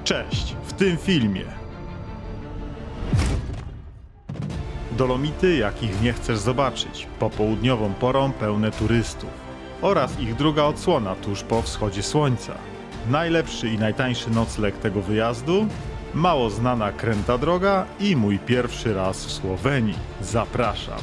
Cześć! W tym filmie Dolomity, jakich nie chcesz zobaczyć, popołudniową porą pełne turystów oraz ich druga odsłona tuż po wschodzie słońca. Najlepszy i najtańszy nocleg tego wyjazdu, mało znana kręta droga i mój pierwszy raz w Słowenii. Zapraszam!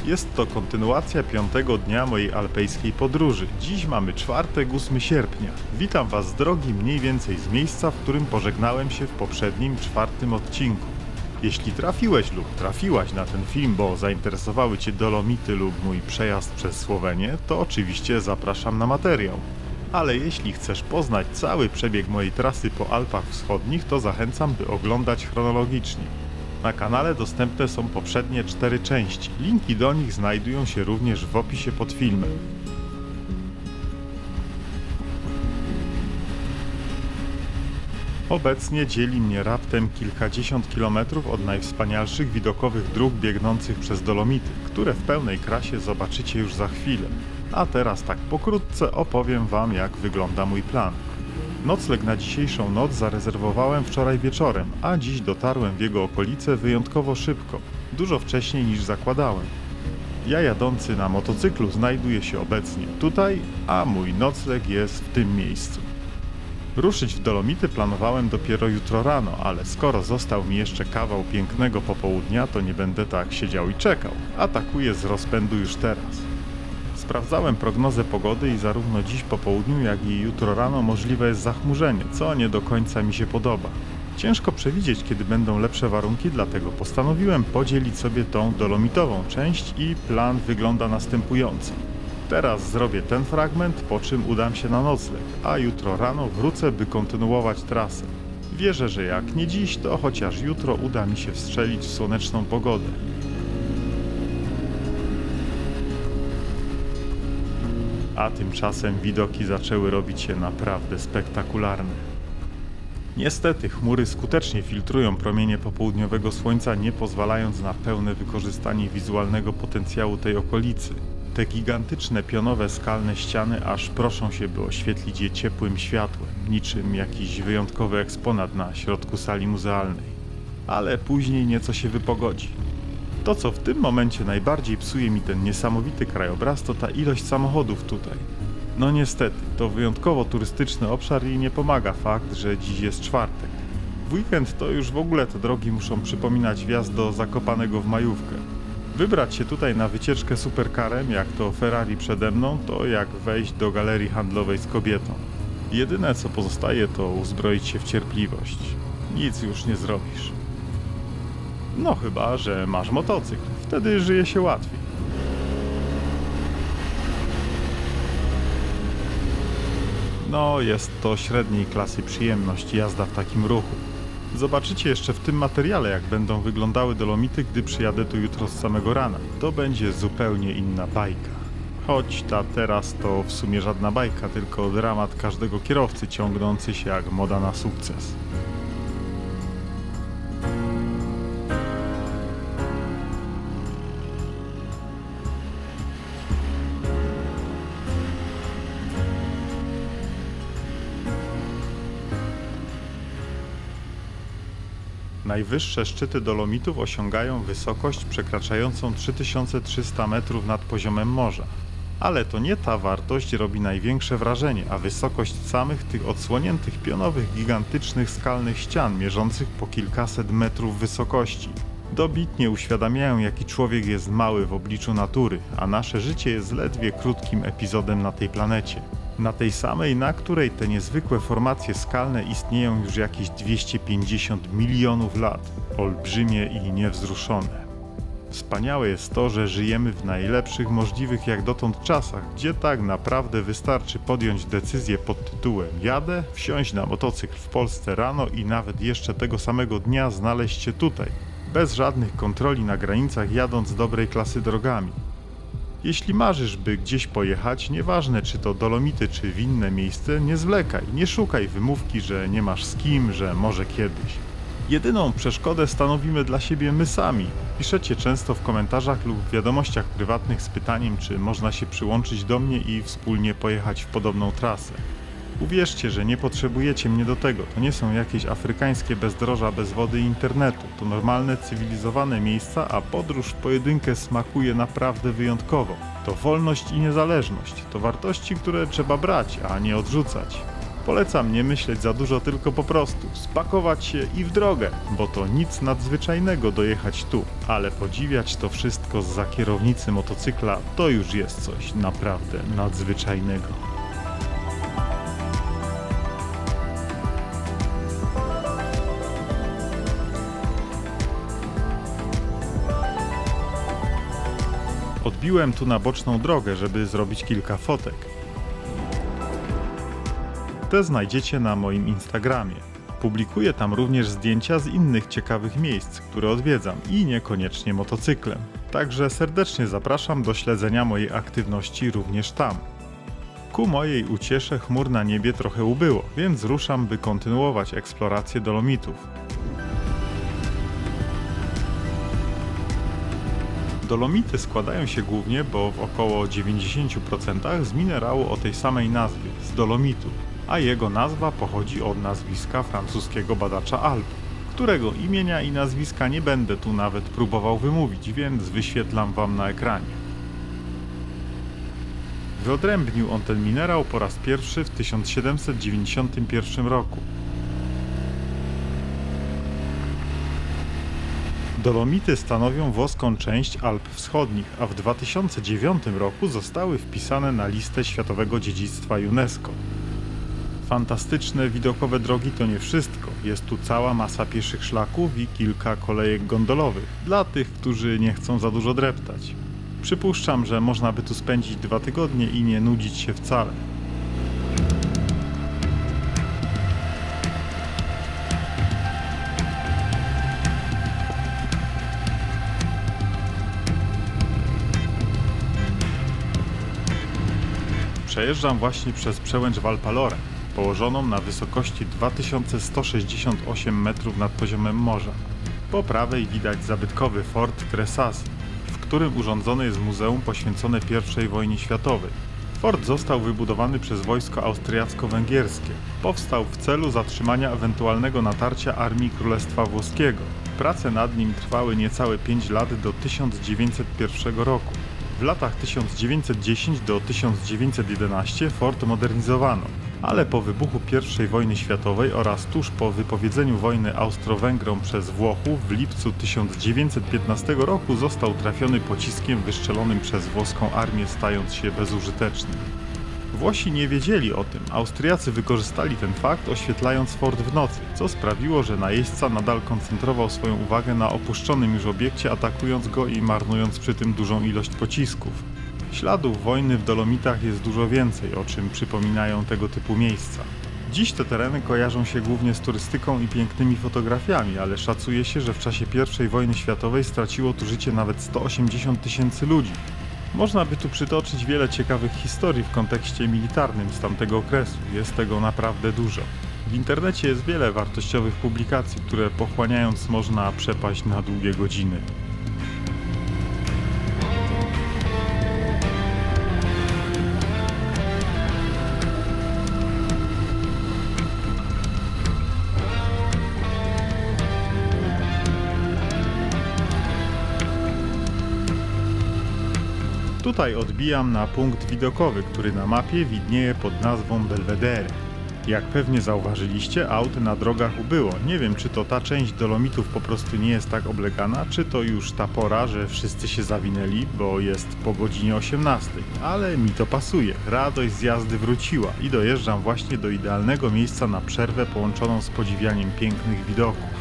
Jest to kontynuacja 5. dnia mojej alpejskiej podróży. Dziś mamy czwartek, 8 sierpnia. Witam Was z drogi mniej więcej z miejsca, w którym pożegnałem się w poprzednim, 4. odcinku. Jeśli trafiłeś lub trafiłaś na ten film, bo zainteresowały Cię Dolomity lub mój przejazd przez Słowenię, to oczywiście zapraszam na materiał. Ale jeśli chcesz poznać cały przebieg mojej trasy po Alpach Wschodnich, to zachęcam, by oglądać chronologicznie. Na kanale dostępne są poprzednie 4 części. Linki do nich znajdują się również w opisie pod filmem. Obecnie dzieli mnie raptem kilkadziesiąt kilometrów od najwspanialszych widokowych dróg biegnących przez Dolomity, które w pełnej krasie zobaczycie już za chwilę. A teraz tak pokrótce opowiem Wam, jak wygląda mój plan. Nocleg na dzisiejszą noc zarezerwowałem wczoraj wieczorem, a dziś dotarłem w jego okolice wyjątkowo szybko, dużo wcześniej niż zakładałem. Ja jadący na motocyklu znajduję się obecnie tutaj, a mój nocleg jest w tym miejscu. Ruszyć w Dolomity planowałem dopiero jutro rano, ale skoro został mi jeszcze kawał pięknego popołudnia, to nie będę tak siedział i czekał. Atakuję z rozpędu już teraz. Sprawdzałem prognozę pogody i zarówno dziś po południu, jak i jutro rano możliwe jest zachmurzenie, co nie do końca mi się podoba. Ciężko przewidzieć, kiedy będą lepsze warunki, dlatego postanowiłem podzielić sobie tą dolomitową część i plan wygląda następująco. Teraz zrobię ten fragment, po czym udam się na nocleg, a jutro rano wrócę, by kontynuować trasę. Wierzę, że jak nie dziś, to chociaż jutro uda mi się wstrzelić w słoneczną pogodę. A tymczasem widoki zaczęły robić się naprawdę spektakularne. Niestety chmury skutecznie filtrują promienie popołudniowego słońca, nie pozwalając na pełne wykorzystanie wizualnego potencjału tej okolicy. Te gigantyczne pionowe skalne ściany aż proszą się, by oświetlić je ciepłym światłem, niczym jakiś wyjątkowy eksponat na środku sali muzealnej. Ale później nieco się wypogodzi. To, co w tym momencie najbardziej psuje mi ten niesamowity krajobraz, to ta ilość samochodów tutaj. No niestety, to wyjątkowo turystyczny obszar i nie pomaga fakt, że dziś jest czwartek. W weekend to już w ogóle te drogi muszą przypominać wjazd do Zakopanego w majówkę. Wybrać się tutaj na wycieczkę supercarem, jak to Ferrari przede mną, to jak wejść do galerii handlowej z kobietą. Jedyne co pozostaje, to uzbroić się w cierpliwość. Nic już nie zrobisz. No chyba, że masz motocykl. Wtedy żyje się łatwiej. No, jest to średniej klasy przyjemność jazda w takim ruchu. Zobaczycie jeszcze w tym materiale, jak będą wyglądały Dolomity, gdy przyjadę tu jutro z samego rana. To będzie zupełnie inna bajka. Choć ta teraz to w sumie żadna bajka, tylko dramat każdego kierowcy ciągnący się jak moda na sukces. Najwyższe szczyty Dolomitów osiągają wysokość przekraczającą 3300 metrów nad poziomem morza. Ale to nie ta wartość robi największe wrażenie, a wysokość samych tych odsłoniętych pionowych, gigantycznych skalnych ścian mierzących po kilkaset metrów wysokości. Dobitnie uświadamiają, jaki człowiek jest mały w obliczu natury, a nasze życie jest ledwie krótkim epizodem na tej planecie. Na tej samej, na której te niezwykłe formacje skalne istnieją już jakieś 250 milionów lat, olbrzymie i niewzruszone. Wspaniałe jest to, że żyjemy w najlepszych możliwych jak dotąd czasach, gdzie tak naprawdę wystarczy podjąć decyzję pod tytułem jadę, wsiąść na motocykl w Polsce rano i nawet jeszcze tego samego dnia znaleźć się tutaj, bez żadnych kontroli na granicach, jadąc dobrej klasy drogami. Jeśli marzysz, by gdzieś pojechać, nieważne czy to Dolomity, czy w inne miejsce, nie zwlekaj, nie szukaj wymówki, że nie masz z kim, że może kiedyś. Jedyną przeszkodę stanowimy dla siebie my sami. Piszecie często w komentarzach lub w wiadomościach prywatnych z pytaniem, czy można się przyłączyć do mnie i wspólnie pojechać w podobną trasę. Uwierzcie, że nie potrzebujecie mnie do tego. To nie są jakieś afrykańskie bezdroża bez wody i internetu. To normalne, cywilizowane miejsca, a podróż w pojedynkę smakuje naprawdę wyjątkowo. To wolność i niezależność. To wartości, które trzeba brać, a nie odrzucać. Polecam nie myśleć za dużo, tylko po prostu spakować się i w drogę, bo to nic nadzwyczajnego dojechać tu, ale podziwiać to wszystko zza kierownicy motocykla to już jest coś naprawdę nadzwyczajnego. Odbiłem tu na boczną drogę, żeby zrobić kilka fotek. Te znajdziecie na moim Instagramie. Publikuję tam również zdjęcia z innych ciekawych miejsc, które odwiedzam i niekoniecznie motocyklem. Także serdecznie zapraszam do śledzenia mojej aktywności również tam. Ku mojej uciesze chmur na niebie trochę ubyło, więc ruszam, by kontynuować eksplorację Dolomitów. Dolomity składają się głównie, bo w około 90% z minerału o tej samej nazwie, z dolomitu, a jego nazwa pochodzi od nazwiska francuskiego badacza Alp, którego imienia i nazwiska nie będę tu nawet próbował wymówić, więc wyświetlam wam na ekranie. Wyodrębnił on ten minerał po raz pierwszy w 1791 roku. Dolomity stanowią włoską część Alp Wschodnich, a w 2009 roku zostały wpisane na listę Światowego Dziedzictwa UNESCO. Fantastyczne widokowe drogi to nie wszystko. Jest tu cała masa pieszych szlaków i kilka kolejek gondolowych, dla tych, którzy nie chcą za dużo dreptać. Przypuszczam, że można by tu spędzić 2 tygodnie i nie nudzić się wcale. Przejeżdżam właśnie przez przełęcz Valpalore, położoną na wysokości 2168 metrów nad poziomem morza. Po prawej widać zabytkowy fort Cresasy, w którym urządzone jest muzeum poświęcone I wojnie światowej. Fort został wybudowany przez wojsko austriacko-węgierskie. Powstał w celu zatrzymania ewentualnego natarcia armii Królestwa Włoskiego. Prace nad nim trwały niecałe 5 lat do 1901 roku. W latach 1910 do 1911 fort modernizowano, ale po wybuchu I wojny światowej oraz tuż po wypowiedzeniu wojny Austro-Węgrom przez Włochów w lipcu 1915 roku został trafiony pociskiem wystrzelonym przez włoską armię, stając się bezużyteczny. Włosi nie wiedzieli o tym, Austriacy wykorzystali ten fakt, oświetlając fort w nocy, co sprawiło, że najeźdźca nadal koncentrował swoją uwagę na opuszczonym już obiekcie, atakując go i marnując przy tym dużą ilość pocisków. Śladów wojny w Dolomitach jest dużo więcej, o czym przypominają tego typu miejsca. Dziś te tereny kojarzą się głównie z turystyką i pięknymi fotografiami, ale szacuje się, że w czasie I wojny światowej straciło tu życie nawet 180 000 ludzi. Można by tu przytoczyć wiele ciekawych historii w kontekście militarnym z tamtego okresu, jest tego naprawdę dużo. W internecie jest wiele wartościowych publikacji, które pochłaniając można przepaść na długie godziny. Tutaj odbijam na punkt widokowy, który na mapie widnieje pod nazwą Belvedere. Jak pewnie zauważyliście, aut na drogach ubyło. Nie wiem, czy to ta część Dolomitów po prostu nie jest tak oblegana, czy to już ta pora, że wszyscy się zawinęli, bo jest po godzinie 18. Ale mi to pasuje. Radość z jazdy wróciła i dojeżdżam właśnie do idealnego miejsca na przerwę połączoną z podziwianiem pięknych widoków.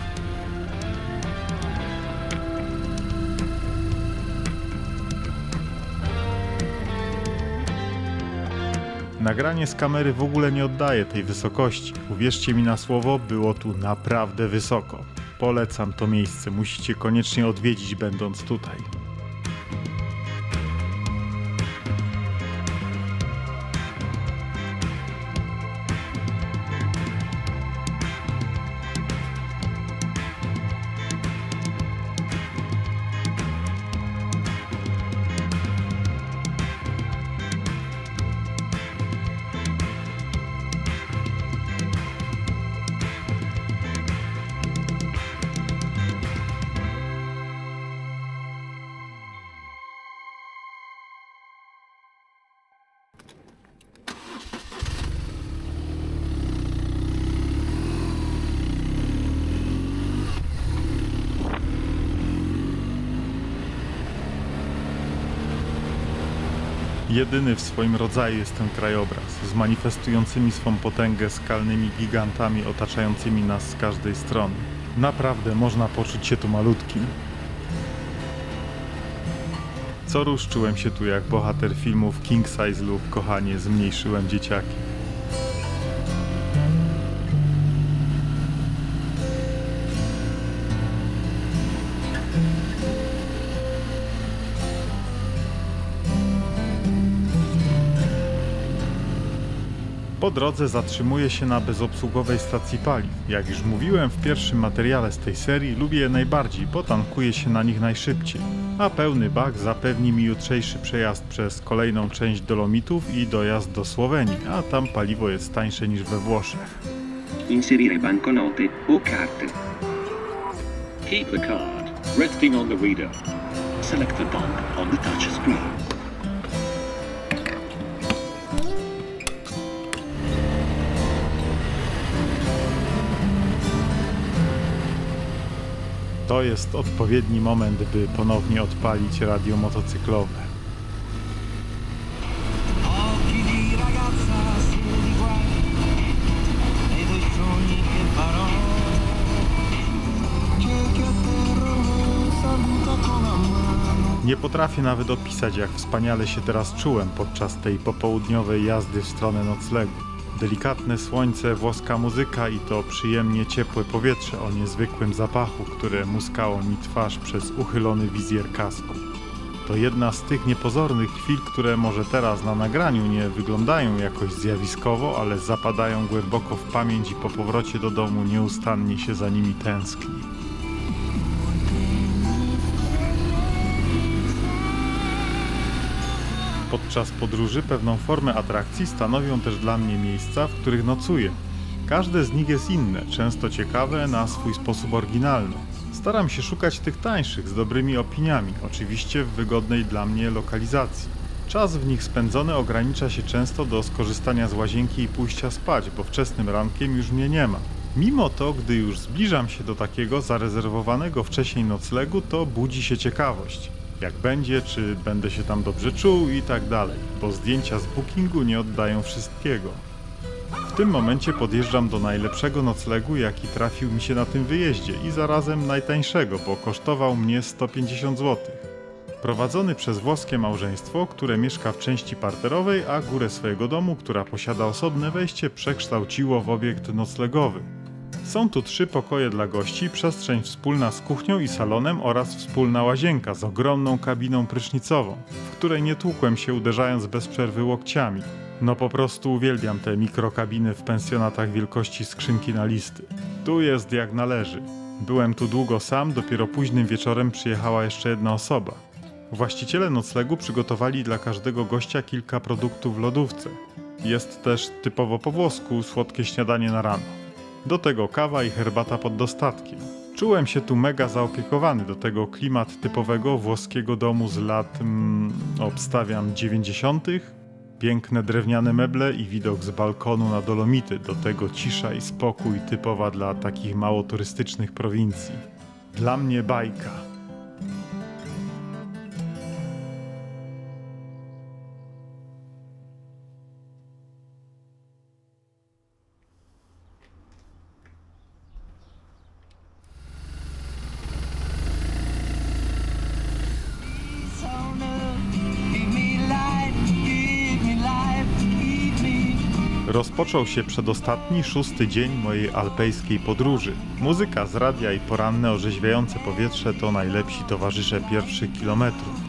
Nagranie z kamery w ogóle nie oddaje tej wysokości. Uwierzcie mi na słowo, było tu naprawdę wysoko. Polecam to miejsce, musicie koniecznie odwiedzić, będąc tutaj. Jedyny w swoim rodzaju jest ten krajobraz, z manifestującymi swą potęgę skalnymi gigantami otaczającymi nas z każdej strony. Naprawdę można poczuć się tu malutkim. Co rusz czułem się tu jak bohater filmów King Size lub Kochanie, zmniejszyłem dzieciaki. Po drodze zatrzymuję się na bezobsługowej stacji paliw. Jak już mówiłem w pierwszym materiale z tej serii, lubię je najbardziej, bo tankuję się na nich najszybciej. A pełny bak zapewni mi jutrzejszy przejazd przez kolejną część Dolomitów i dojazd do Słowenii, a tam paliwo jest tańsze niż we Włoszech. Inserire banconote o carte. Keep the card resting on the reader. Select the bank on the touch screen. To jest odpowiedni moment, by ponownie odpalić radio motocyklowe. Nie potrafię nawet opisać, jak wspaniale się teraz czułem podczas tej popołudniowej jazdy w stronę noclegu. Delikatne słońce, włoska muzyka i to przyjemnie ciepłe powietrze o niezwykłym zapachu, które muskało mi twarz przez uchylony wizjer kasku. To jedna z tych niepozornych chwil, które może teraz na nagraniu nie wyglądają jakoś zjawiskowo, ale zapadają głęboko w pamięć i po powrocie do domu nieustannie się za nimi tęskni. Podczas podróży pewną formę atrakcji stanowią też dla mnie miejsca, w których nocuję. Każde z nich jest inne, często ciekawe, na swój sposób oryginalne. Staram się szukać tych tańszych, z dobrymi opiniami, oczywiście w wygodnej dla mnie lokalizacji. Czas w nich spędzony ogranicza się często do skorzystania z łazienki i pójścia spać, bo wczesnym rankiem już mnie nie ma. Mimo to, gdy już zbliżam się do takiego zarezerwowanego wcześniej noclegu, to budzi się ciekawość. Jak będzie, czy będę się tam dobrze czuł i tak dalej, bo zdjęcia z bookingu nie oddają wszystkiego. W tym momencie podjeżdżam do najlepszego noclegu, jaki trafił mi się na tym wyjeździe i zarazem najtańszego, bo kosztował mnie 150 zł. Prowadzony przez włoskie małżeństwo, które mieszka w części parterowej, a górę swojego domu, która posiada osobne wejście, przekształciło w obiekt noclegowy. Są tu 3 pokoje dla gości, przestrzeń wspólna z kuchnią i salonem oraz wspólna łazienka z ogromną kabiną prysznicową, w której nie tłukłem się uderzając bez przerwy łokciami. No po prostu uwielbiam te mikrokabiny w pensjonatach wielkości skrzynki na listy. Tu jest jak należy. Byłem tu długo sam, dopiero późnym wieczorem przyjechała jeszcze jedna osoba. Właściciele noclegu przygotowali dla każdego gościa kilka produktów w lodówce. Jest też typowo po włosku słodkie śniadanie na rano. Do tego kawa i herbata pod dostatkiem. Czułem się tu mega zaopiekowany, do tego klimat typowego włoskiego domu z lat, obstawiam, 90. Piękne drewniane meble i widok z balkonu na Dolomity, do tego cisza i spokój typowa dla takich mało turystycznych prowincji. Dla mnie bajka. Rozpoczął się przedostatni, 6. dzień mojej alpejskiej podróży. Muzyka z radia i poranne orzeźwiające powietrze to najlepsi towarzysze pierwszych kilometrów.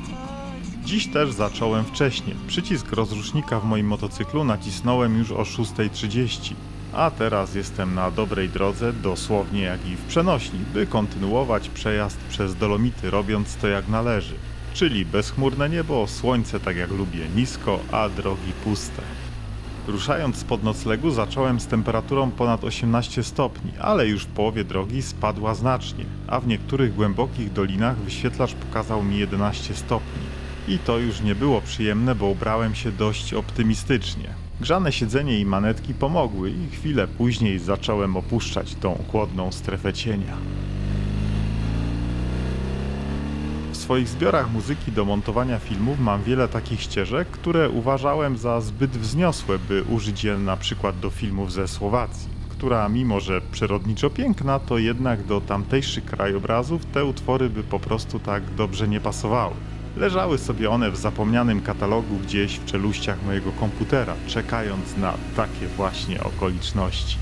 Dziś też zacząłem wcześnie. Przycisk rozrusznika w moim motocyklu nacisnąłem już o 6:30, a teraz jestem na dobrej drodze, dosłownie jak i w przenośni, by kontynuować przejazd przez Dolomity, robiąc to jak należy. Czyli bezchmurne niebo, słońce tak jak lubię, nisko, a drogi puste. Ruszając spod noclegu zacząłem z temperaturą ponad 18 stopni, ale już w połowie drogi spadła znacznie, a w niektórych głębokich dolinach wyświetlacz pokazał mi 11 stopni. I to już nie było przyjemne, bo ubrałem się dość optymistycznie. Grzane siedzenie i manetki pomogły i chwilę później zacząłem opuszczać tą chłodną strefę cienia. W swoich zbiorach muzyki do montowania filmów mam wiele takich ścieżek, które uważałem za zbyt wzniosłe, by użyć je na przykład do filmów ze Słowacji, która mimo że przyrodniczo piękna, to jednak do tamtejszych krajobrazów te utwory by po prostu tak dobrze nie pasowały. Leżały sobie one w zapomnianym katalogu gdzieś w czeluściach mojego komputera, czekając na takie właśnie okoliczności.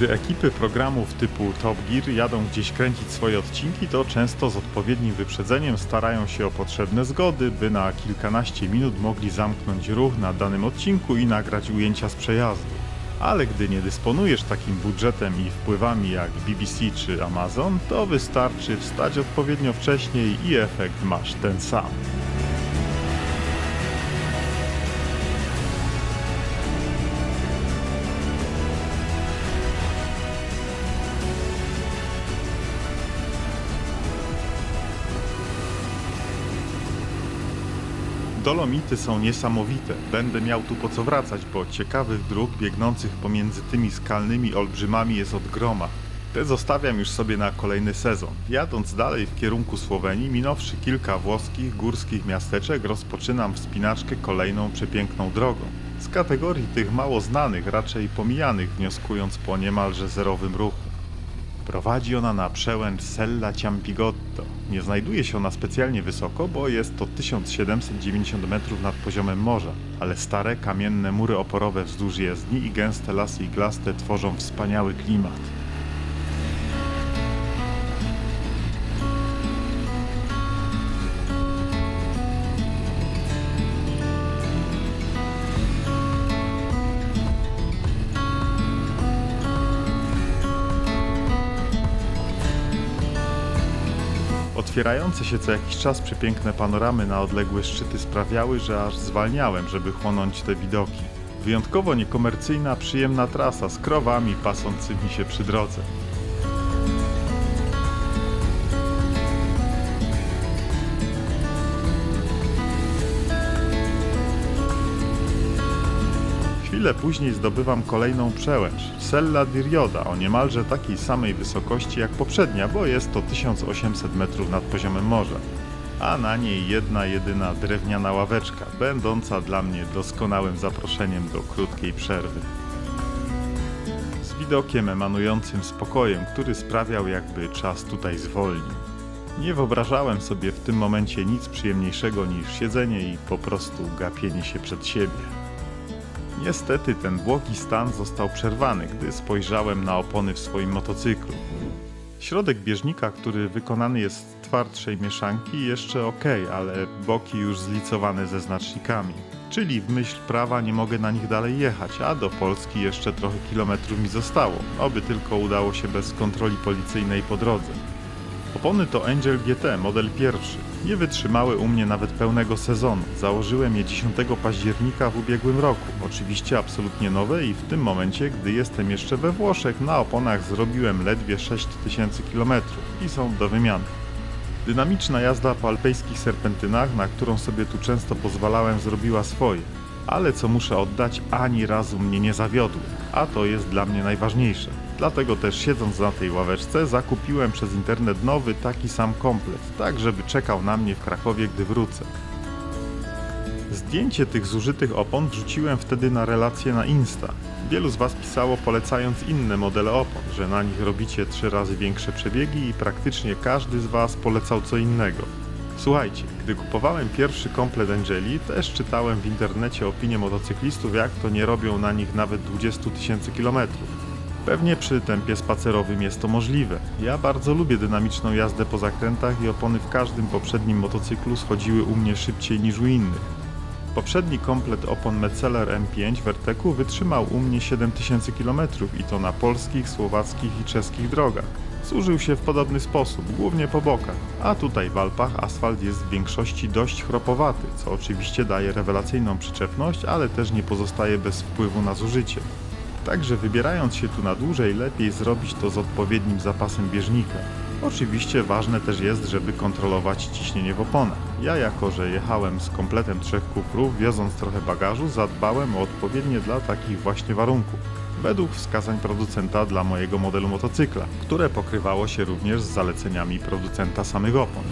Gdy ekipy programów typu Top Gear jadą gdzieś kręcić swoje odcinki, to często z odpowiednim wyprzedzeniem starają się o potrzebne zgody, by na kilkanaście minut mogli zamknąć ruch na danym odcinku i nagrać ujęcia z przejazdu. Ale gdy nie dysponujesz takim budżetem i wpływami jak BBC czy Amazon, to wystarczy wstać odpowiednio wcześniej i efekt masz ten sam. Dolomity są niesamowite. Będę miał tu po co wracać, bo ciekawych dróg biegnących pomiędzy tymi skalnymi olbrzymami jest od groma. Te zostawiam już sobie na kolejny sezon. Jadąc dalej w kierunku Słowenii, minąwszy kilka włoskich, górskich miasteczek, rozpoczynam wspinaczkę kolejną przepiękną drogą. Z kategorii tych mało znanych, raczej pomijanych, wnioskując po niemalże zerowym ruchu. Prowadzi ona na przełęcz Sella Ciampigotto. Nie znajduje się ona specjalnie wysoko, bo jest to 1790 metrów nad poziomem morza, ale stare kamienne mury oporowe wzdłuż jezdni i gęste lasy iglaste tworzą wspaniały klimat. Otwierające się co jakiś czas przepiękne panoramy na odległe szczyty sprawiały, że aż zwalniałem, żeby chłonąć te widoki. Wyjątkowo niekomercyjna, przyjemna trasa z krowami pasącymi się przy drodze. Chwilę później zdobywam kolejną przełęcz, Sella di Rioda, o niemalże takiej samej wysokości jak poprzednia, bo jest to 1800 metrów nad poziomem morza. A na niej jedna jedyna drewniana ławeczka, będąca dla mnie doskonałym zaproszeniem do krótkiej przerwy. Z widokiem emanującym spokojem, który sprawiał, jakby czas tutaj zwolnił. Nie wyobrażałem sobie w tym momencie nic przyjemniejszego niż siedzenie i po prostu gapienie się przed siebie. Niestety ten błogi stan został przerwany, gdy spojrzałem na opony w swoim motocyklu. Środek bieżnika, który wykonany jest z twardszej mieszanki, jeszcze ok, ale boki już zlicowane ze znacznikami. Czyli w myśl prawa nie mogę na nich dalej jechać, a do Polski jeszcze trochę kilometrów mi zostało, oby tylko udało się bez kontroli policyjnej po drodze. Opony to Angel GT, model pierwszy. Nie wytrzymały u mnie nawet pełnego sezonu. Założyłem je 10 października w ubiegłym roku. Oczywiście absolutnie nowe i w tym momencie, gdy jestem jeszcze we Włoszech, na oponach zrobiłem ledwie 6000 km i są do wymiany. Dynamiczna jazda po alpejskich serpentynach, na którą sobie tu często pozwalałem, zrobiła swoje. Ale co muszę oddać, ani razu mnie nie zawiodły, a to jest dla mnie najważniejsze. Dlatego też siedząc na tej ławeczce zakupiłem przez internet nowy taki sam komplet, tak żeby czekał na mnie w Krakowie, gdy wrócę. Zdjęcie tych zużytych opon wrzuciłem wtedy na relację na Insta. Wielu z Was pisało, polecając inne modele opon, że na nich robicie 3 razy większe przebiegi i praktycznie każdy z Was polecał co innego. Słuchajcie, gdy kupowałem pierwszy komplet Angeli, też czytałem w internecie opinie motocyklistów, jak to nie robią na nich nawet 20 000 kilometrów. Pewnie przy tempie spacerowym jest to możliwe. Ja bardzo lubię dynamiczną jazdę po zakrętach i opony w każdym poprzednim motocyklu schodziły u mnie szybciej niż u innych. Poprzedni komplet opon Metzeler M5 Vertecu wytrzymał u mnie 7000 km i to na polskich, słowackich i czeskich drogach. Służył się w podobny sposób, głównie po bokach, a tutaj w Alpach asfalt jest w większości dość chropowaty, co oczywiście daje rewelacyjną przyczepność, ale też nie pozostaje bez wpływu na zużycie. Także wybierając się tu na dłużej, lepiej zrobić to z odpowiednim zapasem bieżnika. Oczywiście ważne też jest, żeby kontrolować ciśnienie w oponach. Ja, jako że jechałem z kompletem 3 kufrów, wioząc trochę bagażu, zadbałem o odpowiednie dla takich właśnie warunków, według wskazań producenta dla mojego modelu motocykla, które pokrywało się również z zaleceniami producenta samych opon.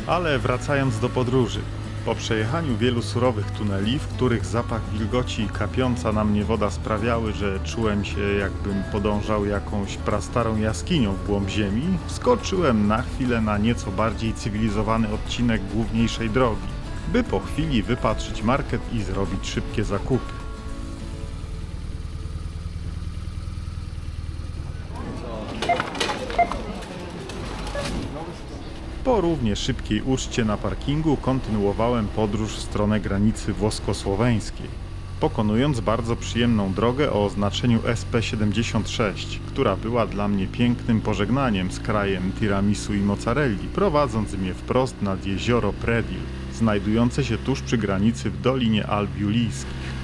Ale wracając do podróży. Po przejechaniu wielu surowych tuneli, w których zapach wilgoci i kapiąca na mnie woda sprawiały, że czułem się, jakbym podążał jakąś prastarą jaskinią w głąb ziemi, wskoczyłem na chwilę na nieco bardziej cywilizowany odcinek główniejszej drogi, by po chwili wypatrzyć market i zrobić szybkie zakupy. Po równie szybkiej uczcie na parkingu kontynuowałem podróż w stronę granicy włosko-słoweńskiej, pokonując bardzo przyjemną drogę o oznaczeniu SP76, która była dla mnie pięknym pożegnaniem z krajem tiramisu i mozzarelli, prowadząc mnie wprost nad jezioro Predil, znajdujące się tuż przy granicy w Dolinie Alp Julijskich.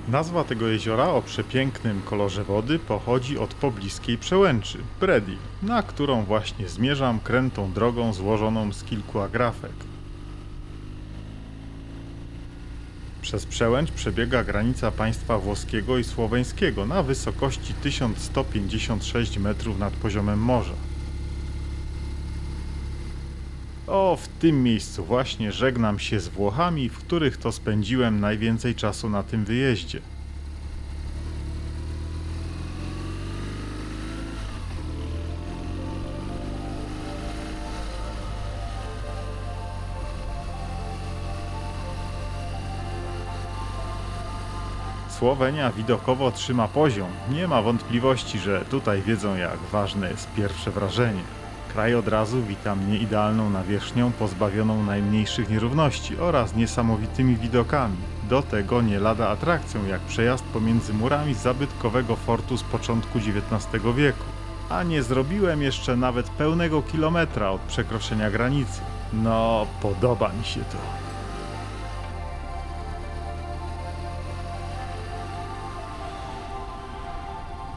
Nazwa tego jeziora o przepięknym kolorze wody pochodzi od pobliskiej przełęczy, Predil, na którą właśnie zmierzam krętą drogą złożoną z kilku agrafek. Przez przełęcz przebiega granica państwa włoskiego i słoweńskiego na wysokości 1156 metrów nad poziomem morza. O, w tym miejscu właśnie żegnam się z Włochami, w których to spędziłem najwięcej czasu na tym wyjeździe. Słowenia widokowo trzyma poziom. Nie ma wątpliwości, że tutaj wiedzą, jak ważne jest pierwsze wrażenie. Kraj od razu wita mnie idealną nawierzchnią pozbawioną najmniejszych nierówności oraz niesamowitymi widokami. Do tego nie lada atrakcją jak przejazd pomiędzy murami zabytkowego fortu z początku XIX wieku. A nie zrobiłem jeszcze nawet pełnego kilometra od przekroczenia granicy. No, podoba mi się to.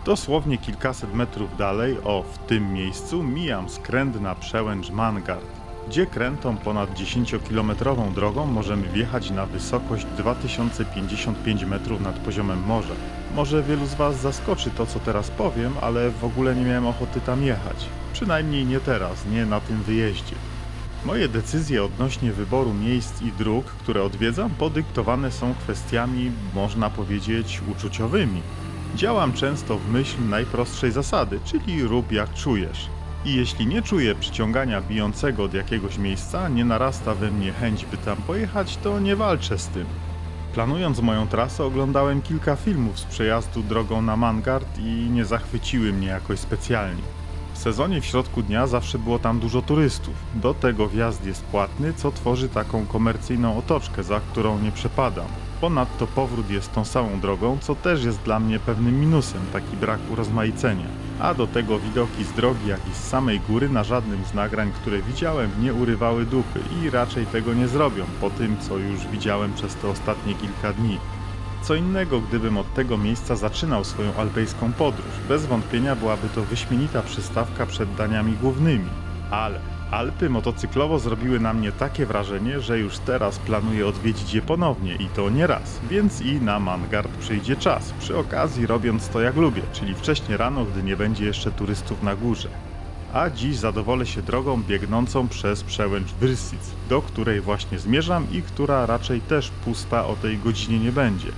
Dosłownie kilkaset metrów dalej, w tym miejscu, mijam skręt na przełęcz Mangard, gdzie krętą ponad 10-kilometrową drogą możemy wjechać na wysokość 2055 metrów nad poziomem morza. Może wielu z Was zaskoczy to, co teraz powiem, ale w ogóle nie miałem ochoty tam jechać. Przynajmniej nie teraz, nie na tym wyjeździe. Moje decyzje odnośnie wyboru miejsc i dróg, które odwiedzam, podyktowane są kwestiami, można powiedzieć, uczuciowymi. Działam często w myśl najprostszej zasady, czyli rób jak czujesz. I jeśli nie czuję przyciągania bijącego od jakiegoś miejsca, nie narasta we mnie chęć, by tam pojechać, to nie walczę z tym. Planując moją trasę, oglądałem kilka filmów z przejazdu drogą na Mangard i nie zachwyciły mnie jakoś specjalnie. W sezonie w środku dnia zawsze było tam dużo turystów. Do tego wjazd jest płatny, co tworzy taką komercyjną otoczkę, za którą nie przepadam. Ponadto powrót jest tą samą drogą, co też jest dla mnie pewnym minusem, taki brak urozmaicenia. A do tego widoki z drogi, jak i z samej góry na żadnym z nagrań, które widziałem, nie urywały dupy i raczej tego nie zrobią po tym, co już widziałem przez te ostatnie kilka dni. Co innego, gdybym od tego miejsca zaczynał swoją alpejską podróż. Bez wątpienia byłaby to wyśmienita przystawka przed daniami głównymi. Ale Alpy motocyklowo zrobiły na mnie takie wrażenie, że już teraz planuję odwiedzić je ponownie i to nie raz, więc i na Mangard przyjdzie czas, przy okazji robiąc to jak lubię, czyli wcześnie rano, gdy nie będzie jeszcze turystów na górze. A dziś zadowolę się drogą biegnącą przez przełęcz Vršac, do której właśnie zmierzam i która raczej też pusta o tej godzinie nie będzie.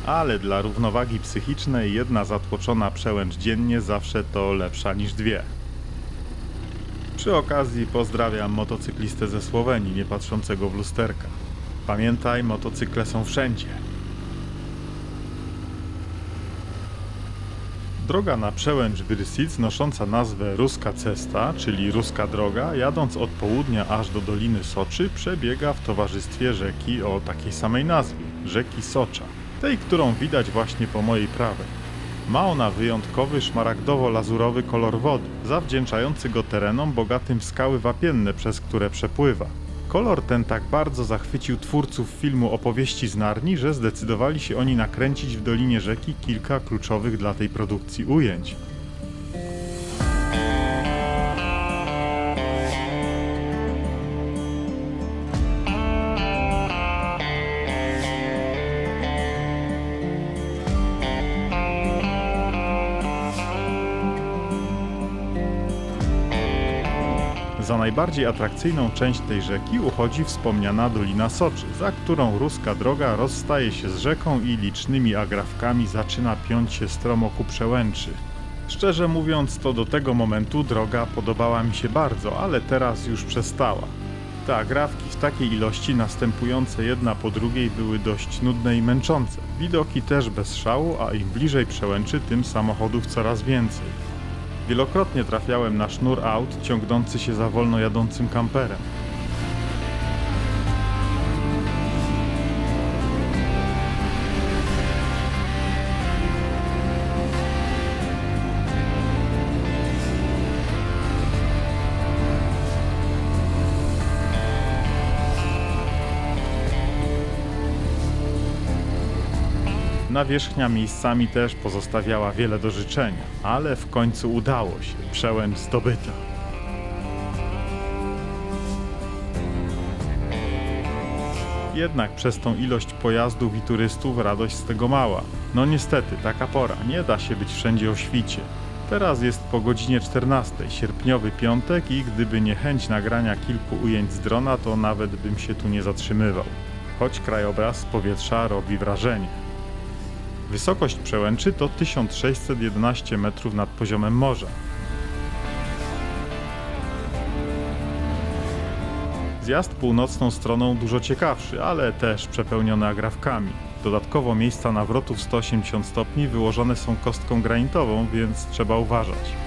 Ale dla równowagi psychicznej jedna zatłoczona przełęcz dziennie zawsze to lepsza niż dwie. Przy okazji pozdrawiam motocyklistę ze Słowenii, nie patrzącego w lusterka. Pamiętaj, motocykle są wszędzie. Droga na przełęcz Vršac, nosząca nazwę Ruska Cesta, czyli Ruska Droga, jadąc od południa aż do Doliny Soczy, przebiega w towarzystwie rzeki o takiej samej nazwie, rzeki Socza, tej, którą widać właśnie po mojej prawej. Ma ona wyjątkowy szmaragdowo-lazurowy kolor wody, zawdzięczający go terenom bogatym w skały wapienne, przez które przepływa. Kolor ten tak bardzo zachwycił twórców filmu Opowieści z Narni, że zdecydowali się oni nakręcić w dolinie rzeki kilka kluczowych dla tej produkcji ujęć. Za najbardziej atrakcyjną część tej rzeki uchodzi wspomniana Dolina Soczy, za którą Ruska Droga rozstaje się z rzeką i licznymi agrafkami zaczyna piąć się stromo ku przełęczy. Szczerze mówiąc, to do tego momentu droga podobała mi się bardzo, ale teraz już przestała. Te agrafki w takiej ilości, następujące jedna po drugiej, były dość nudne i męczące. Widoki też bez szału, a im bliżej przełęczy, tym samochodów coraz więcej. Wielokrotnie trafiałem na sznur aut ciągnący się za wolno jadącym kamperem. Nawierzchnia miejscami też pozostawiała wiele do życzenia, ale w końcu udało się, przełęcz zdobyta. Jednak przez tą ilość pojazdów i turystów radość z tego mała. No niestety, taka pora, nie da się być wszędzie o świcie. Teraz jest po godzinie 14, sierpniowy piątek i gdyby nie chęć nagrania kilku ujęć z drona, to nawet bym się tu nie zatrzymywał. Choć krajobraz z powietrza robi wrażenie. Wysokość przełęczy to 1611 metrów nad poziomem morza. Zjazd północną stroną dużo ciekawszy, ale też przepełniony agrafkami. Dodatkowo miejsca nawrotu w 180 stopni wyłożone są kostką granitową, więc trzeba uważać.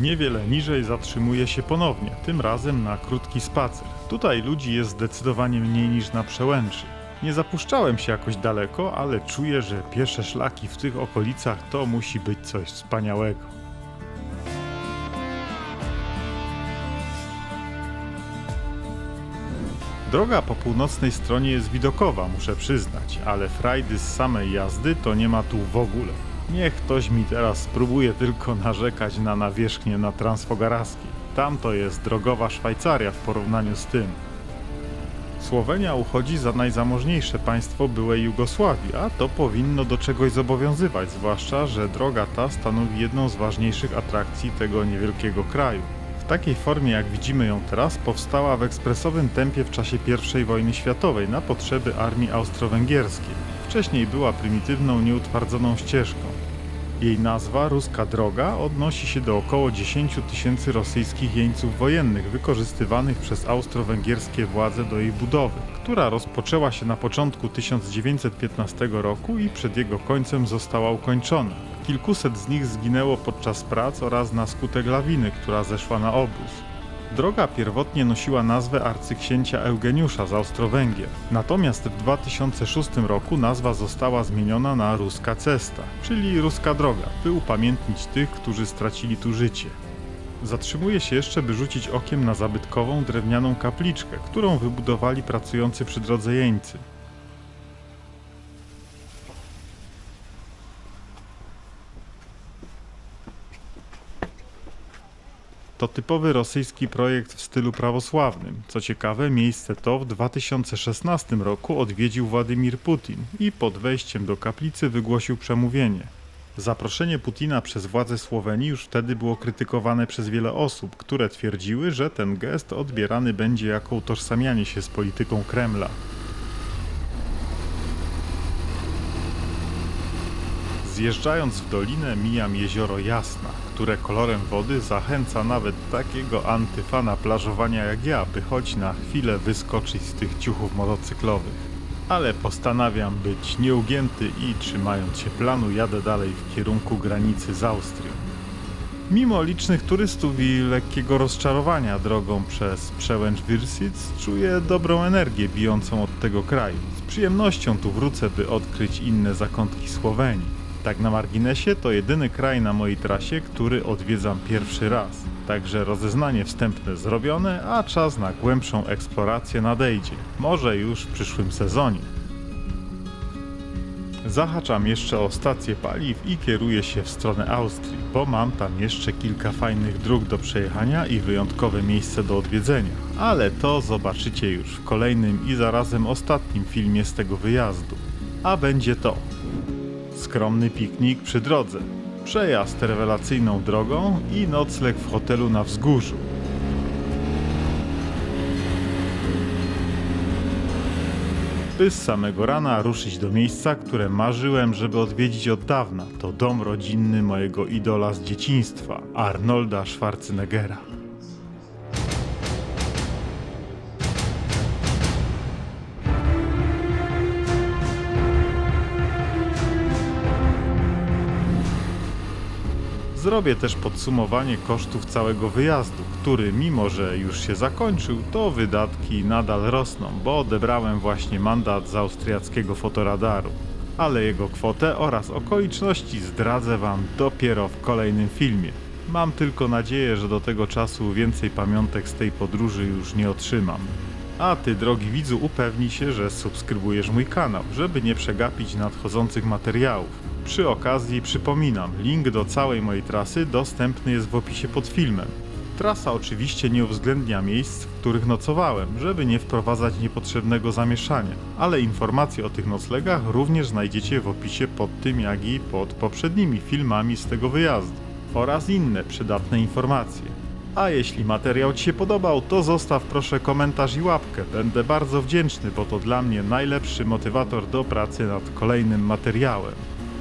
Niewiele niżej zatrzymuje się ponownie, tym razem na krótki spacer. Tutaj ludzi jest zdecydowanie mniej niż na przełęczy. Nie zapuszczałem się jakoś daleko, ale czuję, że piesze szlaki w tych okolicach to musi być coś wspaniałego. Droga po północnej stronie jest widokowa, muszę przyznać, ale frajdy z samej jazdy to nie ma tu w ogóle. Niech ktoś mi teraz spróbuje tylko narzekać na nawierzchnię na Transfogarskiej. Tam to jest drogowa Szwajcaria w porównaniu z tym. Słowenia uchodzi za najzamożniejsze państwo byłej Jugosławii, a to powinno do czegoś zobowiązywać, zwłaszcza że droga ta stanowi jedną z ważniejszych atrakcji tego niewielkiego kraju. W takiej formie, jak widzimy ją teraz, powstała w ekspresowym tempie w czasie I wojny światowej na potrzeby armii austro-węgierskiej. Wcześniej była prymitywną, nieutwardzoną ścieżką. Jej nazwa, Ruska Droga, odnosi się do około 10 000 rosyjskich jeńców wojennych wykorzystywanych przez austro-węgierskie władze do jej budowy, która rozpoczęła się na początku 1915 roku i przed jego końcem została ukończona. Kilkuset z nich zginęło podczas prac oraz na skutek lawiny, która zeszła na obóz. Droga pierwotnie nosiła nazwę arcyksięcia Eugeniusza z Austro-Węgier, natomiast w 2006 roku nazwa została zmieniona na Ruska Cesta, czyli Ruska Droga, by upamiętnić tych, którzy stracili tu życie. Zatrzymuję się jeszcze, by rzucić okiem na zabytkową drewnianą kapliczkę, którą wybudowali pracujący przy drodze jeńcy. To typowy rosyjski projekt w stylu prawosławnym. Co ciekawe, miejsce to w 2016 roku odwiedził Władimir Putin i pod wejściem do kaplicy wygłosił przemówienie. Zaproszenie Putina przez władze Słowenii już wtedy było krytykowane przez wiele osób, które twierdziły, że ten gest odbierany będzie jako utożsamianie się z polityką Kremla. Zjeżdżając w dolinę mijam jezioro Jasna, które kolorem wody zachęca nawet takiego antyfana plażowania jak ja, by choć na chwilę wyskoczyć z tych ciuchów motocyklowych. Ale postanawiam być nieugięty i trzymając się planu jadę dalej w kierunku granicy z Austrią. Mimo licznych turystów i lekkiego rozczarowania drogą przez przełęcz Wirsic czuję dobrą energię bijącą od tego kraju. Z przyjemnością tu wrócę, by odkryć inne zakątki Słowenii. Tak na marginesie to jedyny kraj na mojej trasie, który odwiedzam pierwszy raz. Także rozeznanie wstępne zrobione, a czas na głębszą eksplorację nadejdzie. Może już w przyszłym sezonie. Zahaczam jeszcze o stację paliw i kieruję się w stronę Austrii, bo mam tam jeszcze kilka fajnych dróg do przejechania i wyjątkowe miejsce do odwiedzenia. Ale to zobaczycie już w kolejnym i zarazem ostatnim filmie z tego wyjazdu. A będzie to skromny piknik przy drodze, przejazd rewelacyjną drogą i nocleg w hotelu na wzgórzu. By z samego rana ruszyć do miejsca, które marzyłem, żeby odwiedzić od dawna. To dom rodzinny mojego idola z dzieciństwa, Arnolda Schwarzeneggera. Zrobię też podsumowanie kosztów całego wyjazdu, który mimo że już się zakończył, to wydatki nadal rosną, bo odebrałem właśnie mandat z austriackiego fotoradaru. Ale jego kwotę oraz okoliczności zdradzę Wam dopiero w kolejnym filmie. Mam tylko nadzieję, że do tego czasu więcej pamiątek z tej podróży już nie otrzymam. A Ty, drogi widzu, upewnij się, że subskrybujesz mój kanał, żeby nie przegapić nadchodzących materiałów. Przy okazji przypominam, link do całej mojej trasy dostępny jest w opisie pod filmem. Trasa oczywiście nie uwzględnia miejsc, w których nocowałem, żeby nie wprowadzać niepotrzebnego zamieszania, ale informacje o tych noclegach również znajdziecie w opisie pod tym, jak i pod poprzednimi filmami z tego wyjazdu oraz inne przydatne informacje. A jeśli materiał Ci się podobał, to zostaw proszę komentarz i łapkę. Będę bardzo wdzięczny, bo to dla mnie najlepszy motywator do pracy nad kolejnym materiałem.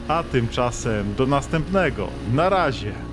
A tymczasem do następnego. Na razie!